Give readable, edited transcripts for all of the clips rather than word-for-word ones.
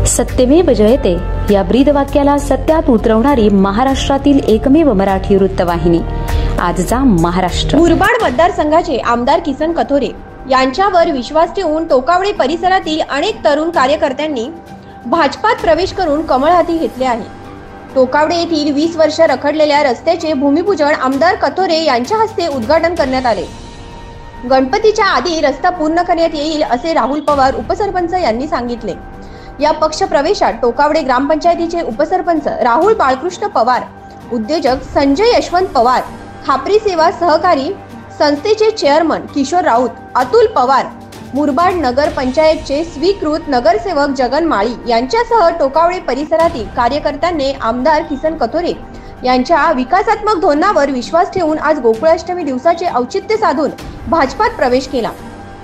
सत्यमेव जयते या ब्रीदवाक्याला सत्यात उतरवणारी महाराष्ट्रातील एकमेव मराठी वृत्तवाहिनी आजचा महाराष्ट्र। मुरबाड मतदारसंघाचे आमदार किसन कथोरे यांच्यावर विश्वास ठेवून टोकावडे परिसरातील अनेक तरुण कार्यकर्त्यांनी भाजपात प्रवेश करून कमळ हाती घेतले आहे। टोकावडे येथील 20 वर्ष रखडलेल्या रस्त्याचे भूमिपूजन आमदार कथोरे यांच्या हस्ते उद्घाटन करण्यात आले। गणपतीच्या आधी रस्ता पूर्ण करण्यात येईल असे राहुल पवार उपसरपंच यांनी सांगितले। या पक्ष प्रवेशात टोकावडे ग्रामपंचायतीचे उपसरपंच राहुल बाळकृष्ण पवार, उद्योजक संजय यशवंत पवार, खापरी सेवा सहकारी संस्थेचे चेअरमन किशोर राऊत, अतुल पवार, मुरबाड नगर पंचायतचे स्वीकृत नगरसेवक जगन माळी यांच्यासह टोकावडे परिसरातील कार्यकर्त्यांनी आमदार किसन कथोरे यांच्या विकासात्मक धोरणावर विश्वास ठेवून आज गोकुळाष्टमी दिवसाचे औचित्य साधून भाजपात प्रवेश केला।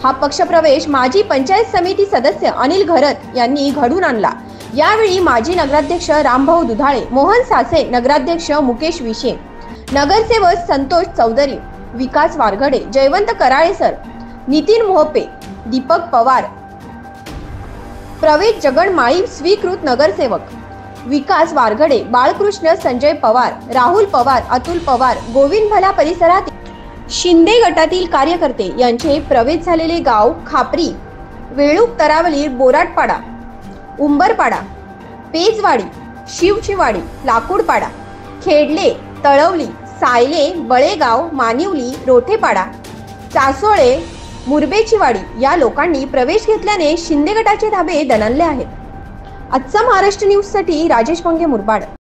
हा पक्षप्रवेश माजी पंचायत समिती सदस्य अनिल घरत यांनी घडून आणला। यावेळी माजी नगराध्यक्ष रामभाऊ दुधाळे, मोहन सासे, नगराध्यक्ष मुकेश विशे, नगरसेवक संतोष चौधरी, विकास वारगडे, जयवंत कराळेसर, नितीन मोहपे, दीपक पवार, प्रवेश जगन माळी स्वीकृत नगरसेवक, विकास वारगडे, बाळकृष्ण संजय पवार, राहुल पवार, अतुल पवार, गोविंद भला परिसरात शिंदे गटातील कार्यकर्ते यांचे प्रवेश झालेले गाव खापरी, वेळूक तरावली, बोराटपाडा, उंबरपाडा, पेजवाडी, शिवचीवाडी, लाकूडपाडा, खेडले, तळवली, सायले, बळेगाव, मानिवली, रोठेपाडा, चासोळे, मुरबेचीवाडी या लोकांनी प्रवेश घेतल्याने शिंदे गटाचे धाबे दणाणले आहेत। आजचा महाराष्ट्र न्यूज साठी राजेश पंगे, मुरबाड।